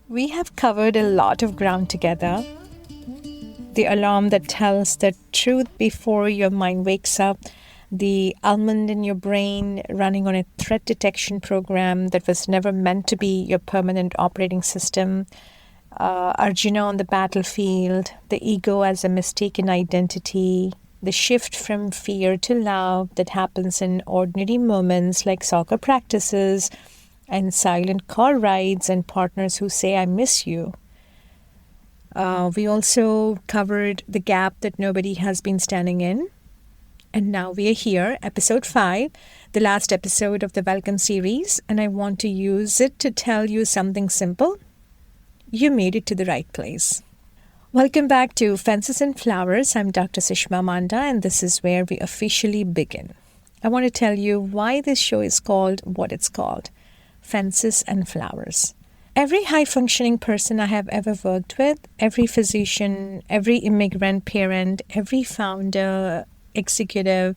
We have covered a lot of ground together. The alarm that tells the truth before your mind wakes up, the almond in your brain running on a threat detection program that was never meant to be your permanent operating system, Arjuna on the battlefield, the ego as a mistaken identity, the shift from fear to love that happens in ordinary moments like soccer practices and silent car rides and partners who say, I miss you. We also covered the gap that nobody has been standing in. And now we are here, episode 5, the last episode of the Welcome series, and I want to use it to tell you something simple. You made it to the right place. Welcome back to Fences and Flowers. I'm Dr. Sushma Manda, and this is where we officially begin. I want to tell you why this show is called what it's called, Fences and Flowers. Every high-functioning person I have ever worked with, every physician, every immigrant parent, every founder, executive,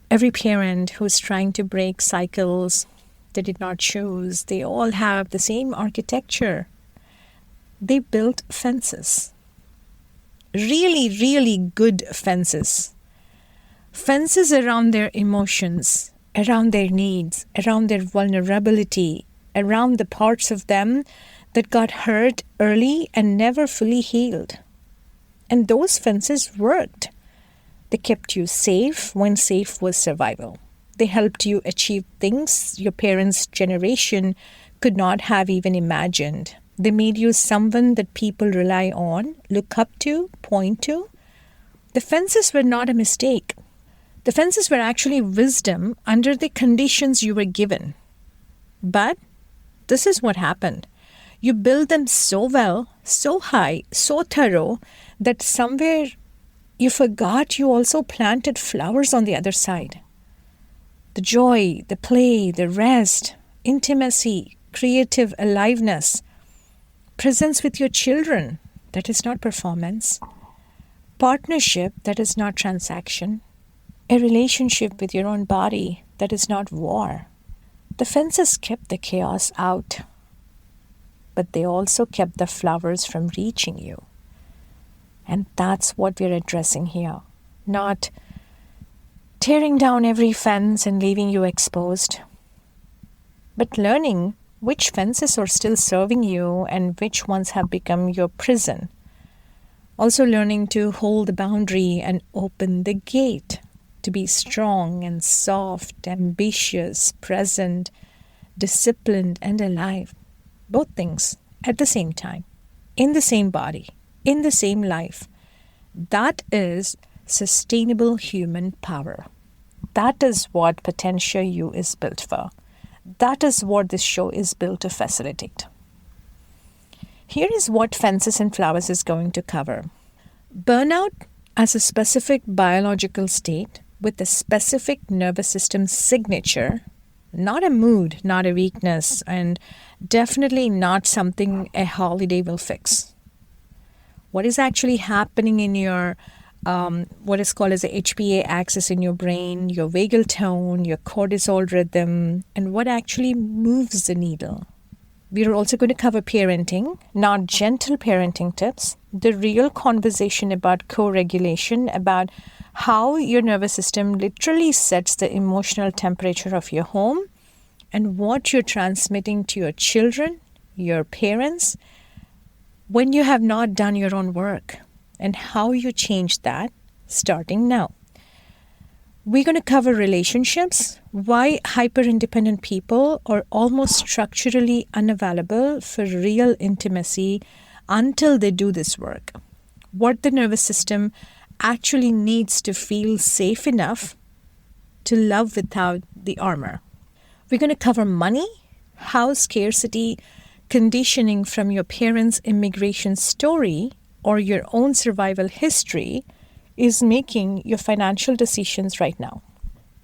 every parent who's trying to break cycles they did not choose, they all have the same architecture. They built fences. Really, really good fences. Fences around their emotions, around their needs, around their vulnerability, around the parts of them that got hurt early and never fully healed. And those fences worked. They kept you safe when safe was survival. They helped you achieve things your parents' generation could not have even imagined. They made you someone that people rely on, look up to, point to. The fences were not a mistake. The fences were actually wisdom under the conditions you were given. But this is what happened. You build them so well, so high, so thorough, that somewhere you forgot you also planted flowers on the other side. The joy, the play, the rest, intimacy, creative aliveness, presence with your children, that is not performance. Partnership, that is not transaction. A relationship with your own body, that is not war. The fences kept the chaos out, but they also kept the flowers from reaching you. And that's what we're addressing here. Not tearing down every fence and leaving you exposed, but learning which fences are still serving you and which ones have become your prison. Also learning to hold the boundary and open the gate. To be strong and soft, ambitious, present, disciplined, and alive. Both things at the same time, in the same body, in the same life. That is sustainable human power. That is what Potential You is built for. That is what this show is built to facilitate. Here is what Fences and Flowers is going to cover. Burnout as a specific biological state with a specific nervous system signature, not a mood, not a weakness, and definitely not something a holiday will fix. What is actually happening in your, what is called as the HPA axis in your brain, your vagal tone, your cortisol rhythm, and what actually moves the needle. We are also going to cover parenting, not gentle parenting tips, the real conversation about co-regulation, about how your nervous system literally sets the emotional temperature of your home and what you're transmitting to your children, your parents, when you have not done your own work, and how you change that starting now. We're going to cover relationships, why hyper-independent people are almost structurally unavailable for real intimacy until they do this work, what the nervous system actually needs to feel safe enough to love without the armor. We're going to cover money, how scarcity conditioning from your parents' immigration story or your own survival history is making your financial decisions right now.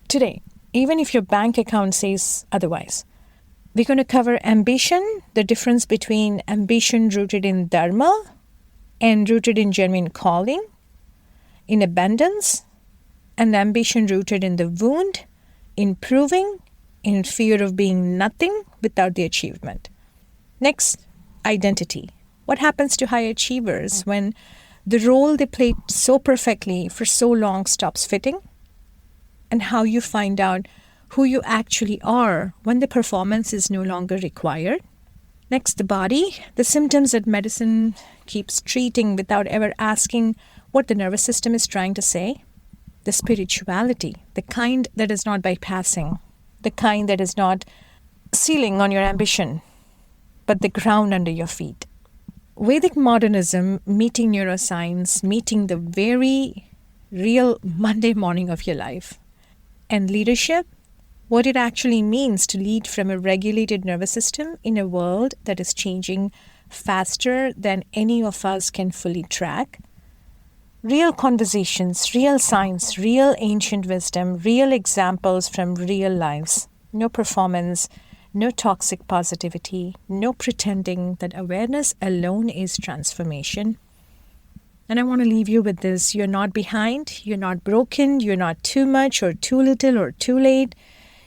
Today, even if your bank account says otherwise. We're going to cover ambition, the difference between ambition rooted in dharma and rooted in genuine calling, in abundance, and ambition rooted in the wound, in proving, in fear of being nothing without the achievement. Next, identity. What happens to high achievers when the role they played so perfectly for so long stops fitting? And how you find out who you actually are when the performance is no longer required. Next, the body. The symptoms that medicine keeps treating without ever asking what the nervous system is trying to say. The spirituality, the kind that is not bypassing, the kind that is not sealing on your ambition, but the ground under your feet. Vedic modernism meeting neuroscience, meeting the very real Monday morning of your life. And leadership, what it actually means to lead from a regulated nervous system in a world that is changing faster than any of us can fully track. Real conversations, real science, real ancient wisdom, real examples from real lives. No performance, no toxic positivity, no pretending that awareness alone is transformation. And I want to leave you with this. You're not behind, you're not broken, you're not too much or too little or too late.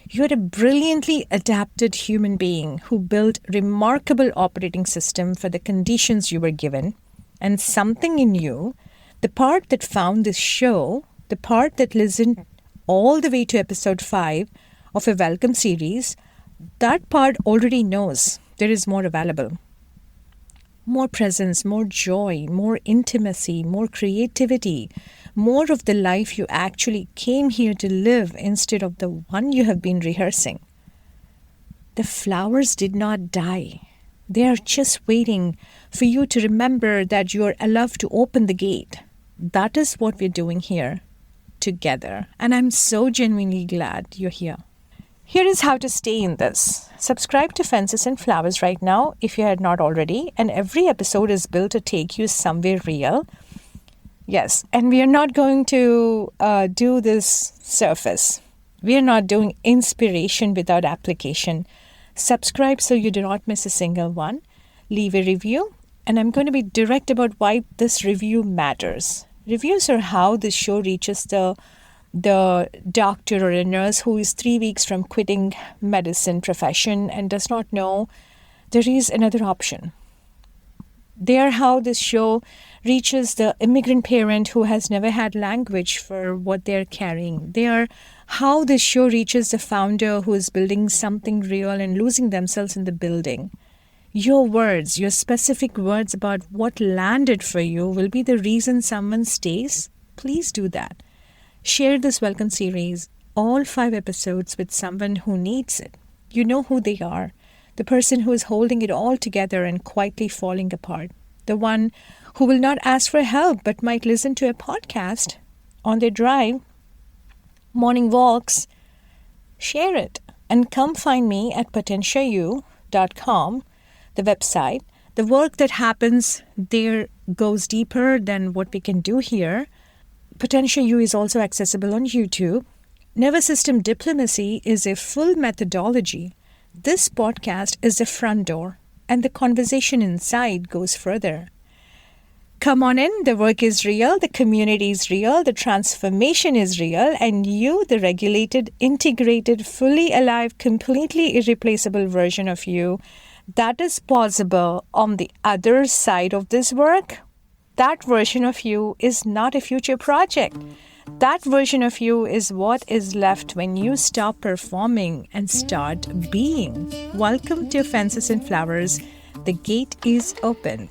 You're a brilliantly adapted human being who built a remarkable operating system for the conditions you were given. And something in you, the part that found this show, the part that listened all the way to episode 5 of a welcome series, that part already knows there is more available. More presence, more joy, more intimacy, more creativity, more of the life you actually came here to live instead of the one you have been rehearsing. The flowers did not die. They are just waiting for you to remember that you are allowed to open the gate. That is what we're doing here together. And I'm so genuinely glad you're here. Here is how to stay in this. Subscribe to Fences and Flowers right now if you had not already. And every episode is built to take you somewhere real. Yes, and we are not going to do this surface. We are not doing inspiration without application. Subscribe so you do not miss a single one. Leave a review. And I'm going to be direct about why this review matters. Reviews are how this show reaches the doctor or a nurse who is 3 weeks from quitting medicine profession and does not know there is another option. They are how this show reaches the immigrant parent who has never had language for what they're carrying. They are how this show reaches the founder who is building something real and losing themselves in the building. Your words, your specific words about what landed for you will be the reason someone stays. Please do that. Share this welcome series, all 5 episodes, with someone who needs it. You know who they are. The person who is holding it all together and quietly falling apart. The one who will not ask for help but might listen to a podcast on their drive, morning walks. Share it and come find me at potentialyou.com, the website. The work that happens there goes deeper than what we can do here. Potential You is also accessible on YouTube. Nervous System Diplomacy is a full methodology. This podcast is the front door, and the conversation inside goes further. Come on in, the work is real, the community is real, the transformation is real, and you, the regulated, integrated, fully alive, completely irreplaceable version of you that is possible on the other side of this work, that version of you is not a future project. That version of you is what is left when you stop performing and start being. Welcome to Fences and Flowers. The gate is open.